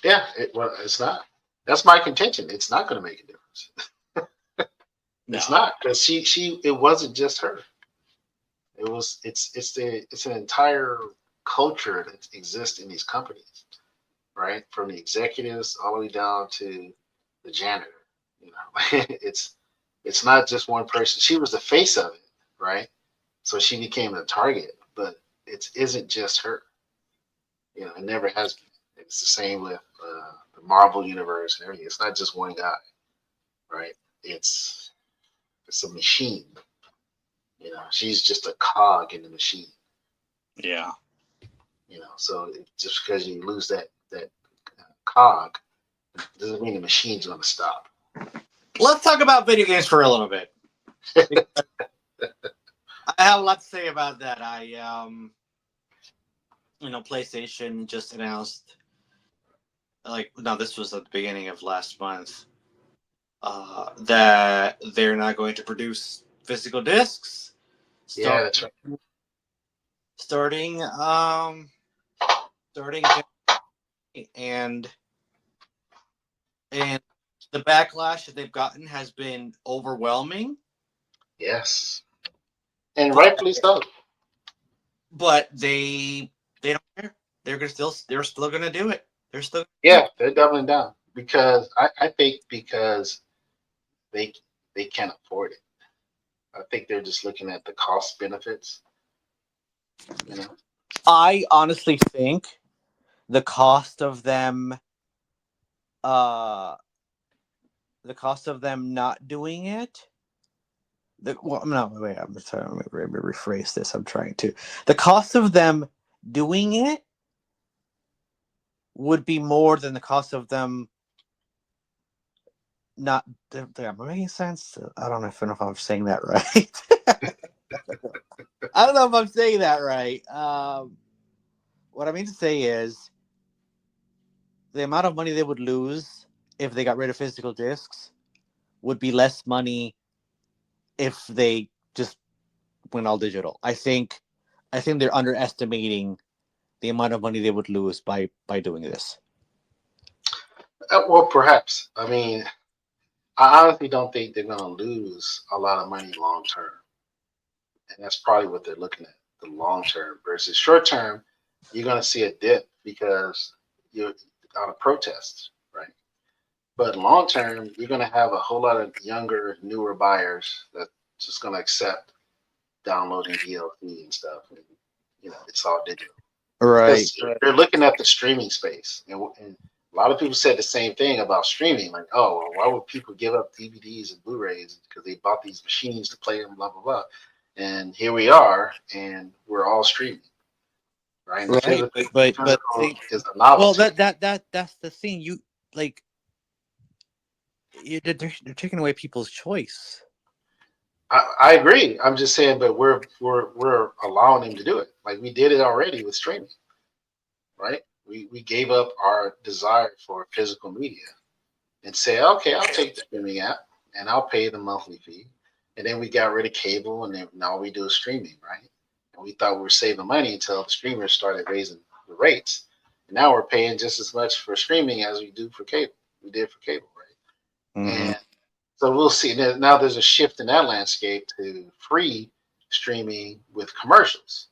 yeah, well, it's not. That's my contention. It's not going to make a difference. It's No. not because she it wasn't just her. It's an entire culture that exists in these companies, right? From the executives all the way down to the janitor. You know, it's not just one person. She was the face of it, right? So she became a target, but it isn't just her. You know, it never has been. It's the same with the Marvel universe and everything. It's not just one guy, right? It's it's a machine. You know, she's just a cog in the machine. Yeah. You know, so just because you lose that cog doesn't mean the machine's going to stop. Let's talk about video games for a little bit. I have a lot to say about that. PlayStation just announced, like, no, this was at the beginning of last month, that they're not going to produce physical discs. Yeah, that's right. Starting starting and and the backlash that they've gotten has been overwhelming. Yes, and But rightfully so. they don't care. They're still gonna do it. They're still gonna do Yeah, they're doubling down because I think because they they can't afford it. I think they're just looking at the cost benefits. You know. I honestly think the cost of them uh the cost of them not doing it, no, wait, I'm sorry, let me rephrase this. I'm trying to. The cost of them doing it would be more than the cost of them not. Am I making sense? I don't know if I'm saying that right. I don't know if I'm saying that right. What I mean to say is the amount of money they would lose if they got rid of physical discs would be less money if they just went all digital. I think they're underestimating the amount of money they would lose by doing this. Well, perhaps. I mean, I honestly don't think they're going to lose a lot of money long term, and that's probably what they're looking at, the long term versus short term. You're going to see a dip because you're on a protest, right? But long term, you're going to have a whole lot of younger, newer buyers that just going to accept downloading DLC and stuff. And, you know, it's all digital Right. because they're looking at the streaming space, and a lot of people said the same thing about streaming. Like, oh, well, why would people give up DVDs and Blu-rays because they bought these machines to play them, blah blah blah. And here we are, and we're all streaming, right? And the Right. physical, But physical see, is a well, novelty. that's the thing. You like they're taking away people's choice. I agree. I'm just saying, but we're allowing them to do it. Like we did it already with streaming, right? We gave up our desire for physical media and say, okay, I'll take the streaming app and I'll pay the monthly fee. And then we got rid of cable, and then now we do streaming, right? And we thought we were saving money until the streamers started raising the rates. And now we're paying just as much for streaming as we do for cable. We did for cable, right? Hmm. And so we'll see. Now there's a shift in that landscape to free streaming with commercials.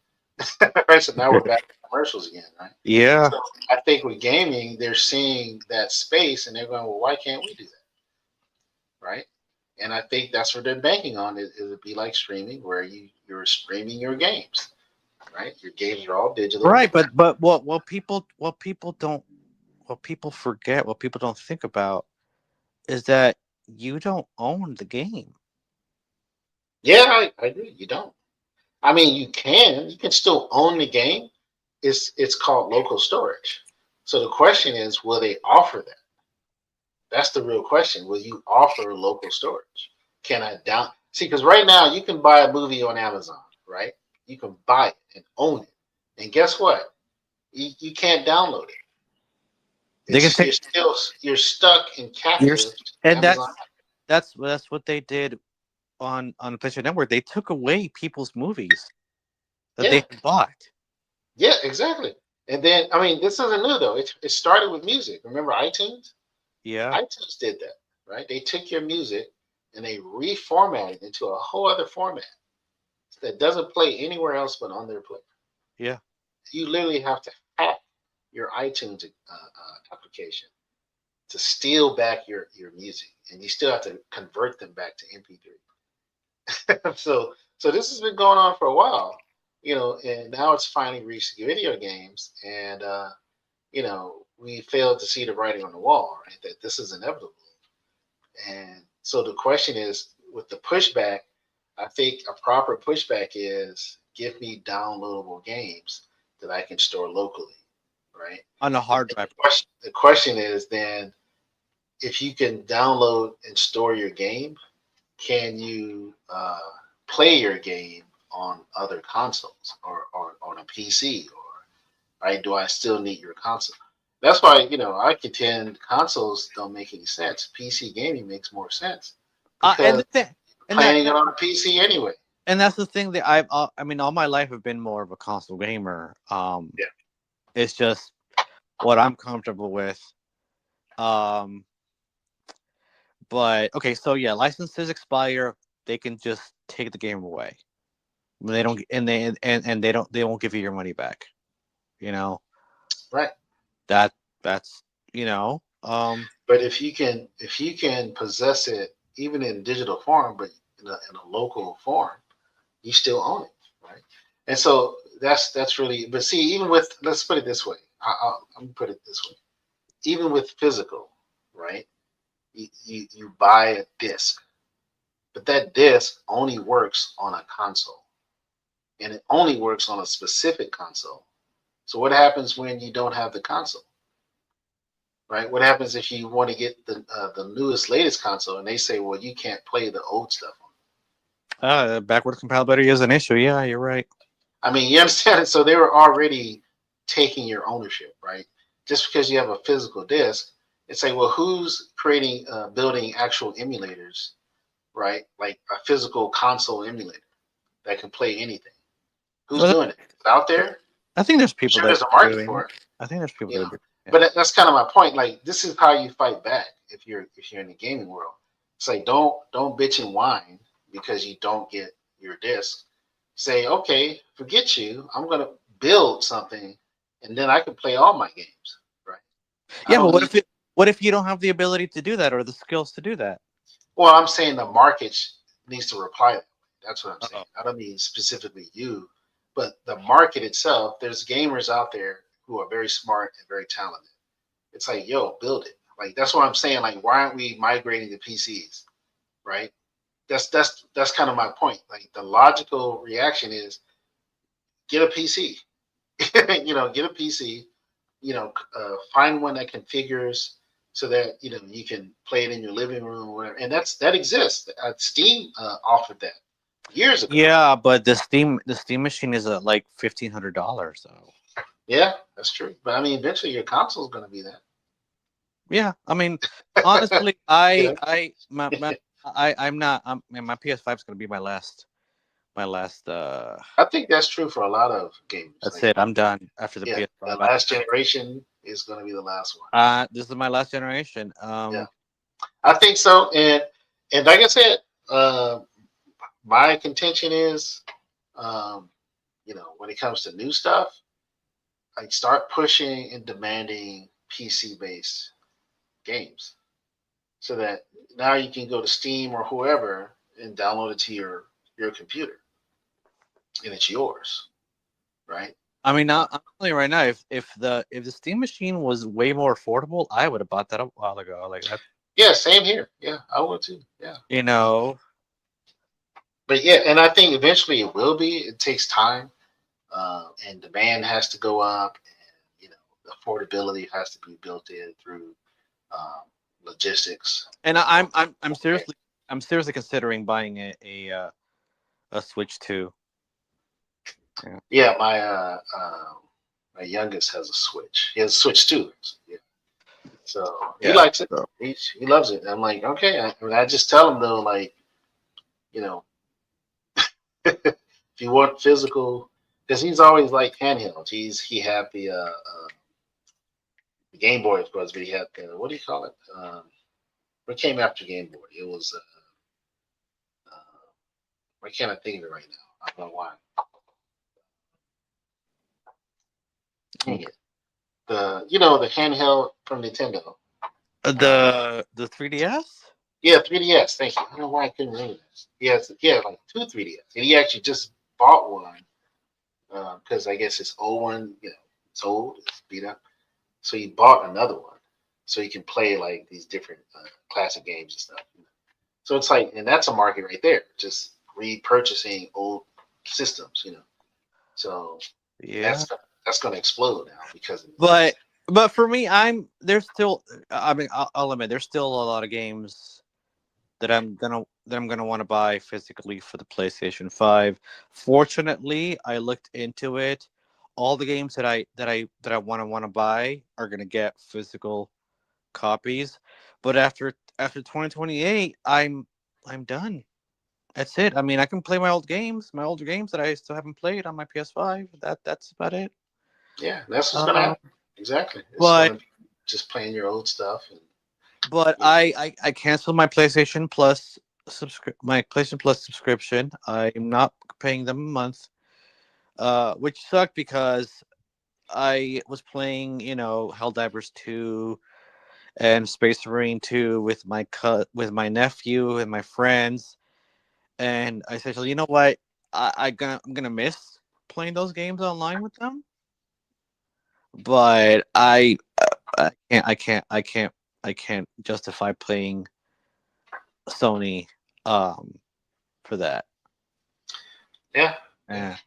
Right? So now we're back to commercials again, right? Yeah. So I think with gaming, they're seeing that space and they're going, well, why can't we do that? Right? And I think that's what they're banking on is it be like streaming where you're streaming your games, right? Your games are all digital. Right, but what people forget, what people don't think about is that you don't own the game. Yeah, I agree. You don't. I mean, you can still own the game. It's called local storage. So the question is, will they offer that? That's the real question. Will you offer local storage? Can I down see? Because right now you can buy a movie on Amazon, right? You can buy it and own it, and guess what? You can't download it. They can It's take you're stuck and your captive to and Amazon. that's what they did on PlayStation Network. They took away people's movies that Yeah, they bought. yeah, exactly. And then I mean, this isn't new though. It started with music. Remember iTunes? Yeah, iTunes did that, right? They took your music and they reformatted it into a whole other format that doesn't play anywhere else but on their player. yeah. You literally have to hack your iTunes application to steal back your music, and you still have to convert them back to MP3. So this has been going on for a while, and now it's finally reached video games, and we failed to see the writing on the wall, right? That this is inevitable. And so the question is, with the pushback, I think a proper pushback is give me downloadable games that I can store locally, right? On a And hard drive. the question is then if you can download and store your game, can you play your game on other consoles or on a PC or right? Do I still need your console? That's why I contend consoles don't make any sense. PC gaming makes more sense And because the thing, and playing it on a PC anyway. that's the thing that I mean, all my life I've been more of a console gamer. Yeah, It's just what I'm comfortable with. Um, but okay, so yeah, licenses expire. They can just take the game away. They don't, and they won't give you your money back. You know right. that that's you know um But if you can possess it even in digital form, but in a local form, you still own it, right? And so that's really. But see, even with let's put it this way. I'm gonna put it this way. Even with physical, right? You buy a disc, but that disc only works on a console, and it only works on a specific console. So what happens when you don't have the console, right? What happens if you want to get the newest, latest console, and they say, well, you can't play the old stuff on it? backward compatibility is an issue. Yeah, you're right. I mean, you understand it. So they were already taking your ownership, right? Just because you have a physical disc, it's like, well, who's creating, building actual emulators, right? Like a physical console emulator that can play anything. Who's Well, doing it? It's out there. I think there's I'm people sure that there's a are market doing for it. it, I think there's people you that know. are doing it. But that's kind of my point. Like, this is how you fight back if you're in the gaming world. It's like don't bitch and whine because you don't get your disc. Say, okay, forget you. I'm gonna build something, and then I can play all my games. Right? I Yeah, but don't need. what if you don't have the ability to do that or the skills to do that? Well, I'm saying the market needs to reply that way. That's what I'm saying. Oh, I don't mean specifically you, but the market itself. There's gamers out there who are very smart and very talented. It's like, yo, build it. Like that's what I'm saying. Like, why aren't we migrating to PCs? Right? That's kind of my point. Like the logical reaction is get a PC. Get a PC. Find one that configures so that you can play it in your living room or whatever. And that exists. Steam offered that years ago. yeah, but the Steam machine is at like $1,500 though. Yeah, that's true. But I mean, eventually your console is going to be Yeah, I mean, that. honestly, you know? I I'm not. Man, my PS5 is gonna be my last. I think that's true for a lot of gamers. That's Like, it. I'm done after the yeah, the PS5. last generation is going to be the last one. This is my last generation. Yeah, I think so. And like I said, uh, my contention is, um, when it comes to new stuff, like start pushing and demanding PC based games, so that now you can go to Steam or whoever and download it to your computer, and it's yours, right? I mean, Uh, now I'm telling you right now, if the Steam machine was way more affordable, I would have bought that a while ago. Like that, yeah, same here. Yeah, I would too. Yeah. you know. But yeah, and I think eventually it will be. It takes time, and demand has to go up, and affordability has to be built in through um, logistics. And I'm Okay. seriously considering buying a Switch 2. Yeah. Yeah, my youngest has a Switch. He has a Switch too. Yeah. So he Yeah. likes it. So. He loves it. I'm like, okay. I just tell him though, like, you know, if you want physical, because he's always like handheld. He had the Game Boy, of course, but he had the, what do you call it? What came after Game Boy? It was why can't I think of it right now? I don't know why. Dang it. The handheld from Nintendo. Uh, The 3DS. yeah, 3DS. Thank you. I don't know why I couldn't remember this. He had like two 3DS, and he actually just bought one because I guess his old one, it's old, it's beat up. So he bought another one so he can play like these different classic games and stuff. So it's like, and that's a market right there, just repurchasing old systems. So Yeah. that's going to explode now because of But this. but for me, there's still. I mean, I'll admit there's still a lot of games that I'm gonna want to buy physically for the PlayStation 5. Fortunately, I looked into it. All the games that I want to buy are gonna get physical copies. But after 2028, I'm done. That's it. I mean, I can play my older games that I still haven't played on my PS5. That's about it. Yeah, that's what's going to Um, happen. Exactly. It's going but to be just playing your old stuff, and but you know, I canceled my PlayStation Plus subscription. I'm not paying them a month, which sucked because I was playing, Helldivers 2 and Space Marine 2 with my nephew and my friends, and I said, "So you know what? I'm gonna miss playing those games online with them, but I can't justify playing Sony for that." yeah, yeah, And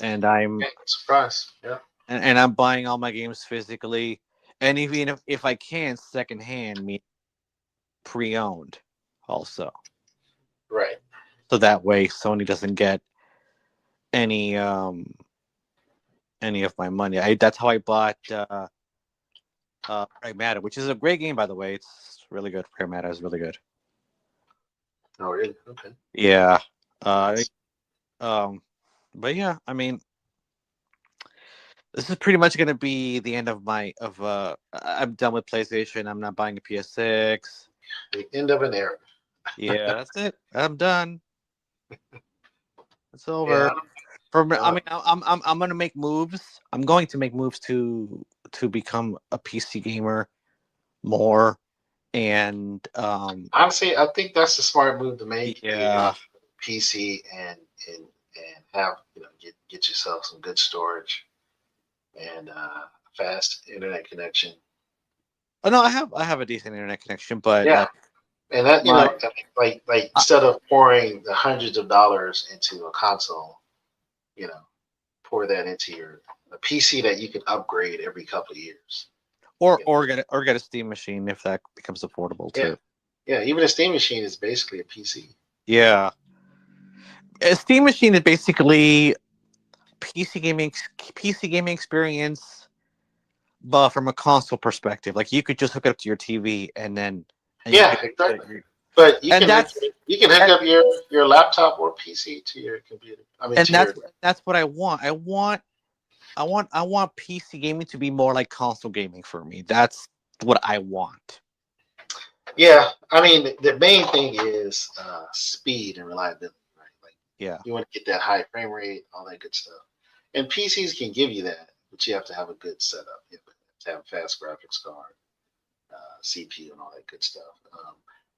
and I'm yeah. Surprise. Yeah, and I'm buying all my games physically, and even if I can secondhand, me pre-owned also, right. so that way Sony doesn't get any of my money. That's how I bought Pragmata, which is a great game, by the way. It's really good. Pragmata is really good. Oh, really? Okay. Yeah. Uh, um, but yeah, I mean, this is pretty much gonna be the end of my of. I'm done with PlayStation. I'm not buying a PS6. The end of an era. Yeah, that's it. I'm done. It's Yeah. over. For me, I Uh, mean, I'm gonna make moves. I'm going to make moves to become a PC gamer more, and Honestly, I think that's a smart move to make. Get yeah. PC and have get yourself some good storage and fast internet connection. Oh no, I have a decent internet connection, but Yeah, and that my like uh, instead of pouring the hundreds of dollars into a console, you know, pour that into your a PC that you can upgrade every couple of years. or You know, or get a Steam machine if that becomes affordable yeah, too. yeah. Even a Steam machine is basically a PC. Yeah, a Steam machine is basically PC gaming experience, but from a console perspective. Like you could just hook it up to your TV and then you Yeah, could exactly. But And you can hook up your laptop or PC to your computer. I mean, to your that's what I want. I want PC gaming to be more like console gaming for me. That's what I want. yeah. I mean, the main thing is speed and reliability, right? Like Yeah. you want to get that high frame rate, all that good stuff. And PCs can give you that, but you have to have a good setup. You have to have a fast graphics card, CPU, and all that good stuff.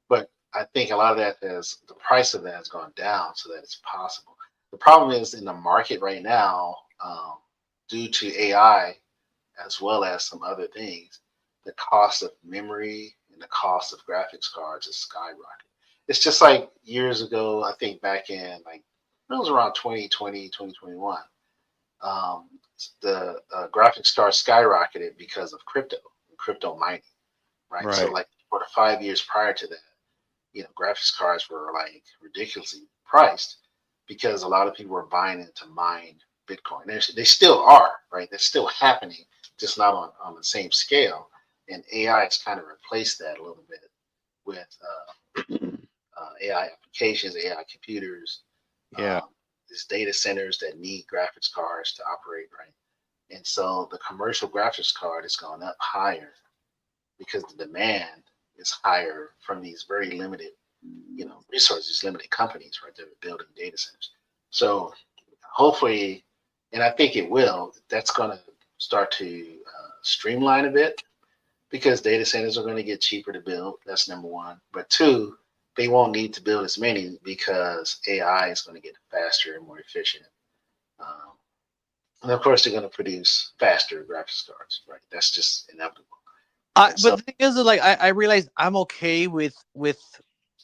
But I think a lot of that has the price of that has gone down so that it's possible. The problem is in the market right now, due to AI as well as some other things, the cost of memory and the cost of graphics cards is skyrocketing. It's just like years ago, I think back in like it was around 2020, 2021. Um, the graphics card skyrocketed because of crypto mining, right? So Right. like for the 5 years prior to that, graphics cards were like ridiculously priced because a lot of people were buying it to mine Bitcoin. They still are, right? They're still happening, just not on the same scale. And AI has kind of replaced that a little bit with AI applications, AI computers, Yeah. um, these data centers that need graphics cards to operate, right? And so the commercial graphics card has gone up higher because the demand is higher from these very limited, resources, limited companies, right? That are building data centers. So hopefully, and I think it will, that's going to start to streamline a bit because data centers are going to get cheaper to build. That's number one. But two, they won't need to build as many because AI is going to get faster and more efficient. Um, and of course, they're going to produce faster graphics cards, right? That's just inevitable. And But so, the thing is, like, I realize I'm okay with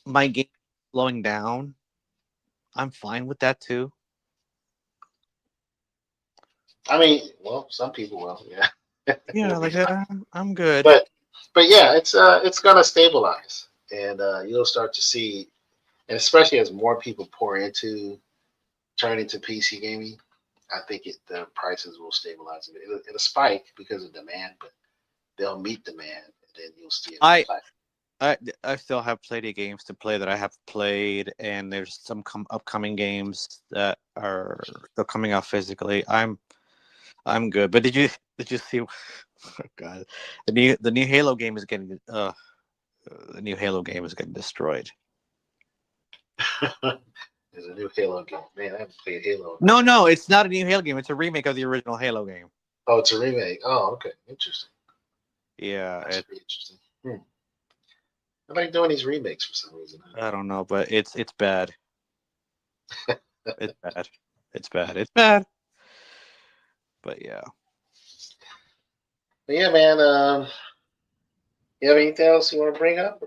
my game slowing down. I'm fine with that too. I mean, well, some people will, yeah, Yeah, it'll be like fine. I'm good. But yeah, it's going to stabilize, and you'll start to see, and especially as more people turn into PC gaming, I think the prices will stabilize a bit. It'll spike because of demand, but they'll meet demand, and then you'll see it I plateau. I still have plenty of games to play that I have played, and there's some upcoming games that are still coming out physically. I'm good. But did you see? Oh God, the new Halo game is getting the new Halo game is getting destroyed. There's a new Halo game. Man, I haven't played Halo in a No, minute. no, it's not a new Halo game. It's a remake of the original Halo game. Oh, it's a remake. Oh, okay, interesting. Yeah, That's pretty interesting. I like doing these remakes for some reason. I don't know, but it's bad. It's bad. It's bad. It's bad. But yeah. But yeah, man. You have anything else you want to bring up?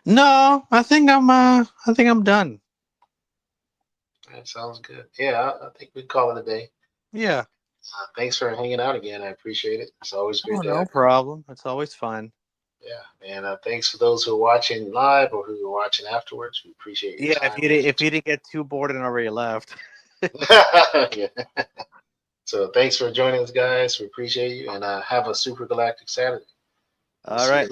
No, I think I'm done. That sounds good. Yeah, I think we call it a day. Yeah. Thanks for hanging out again. I appreciate it. It's always Oh, great to no have you. problem. It's always fun. Yeah, and thanks for those who are watching live or who are watching afterwards. We appreciate your Yeah, if time you and did, if you attention. didn't get too bored and already left. Yeah. So thanks for joining us, guys. We appreciate you, and have a super galactic Saturday. We'll All see right. you.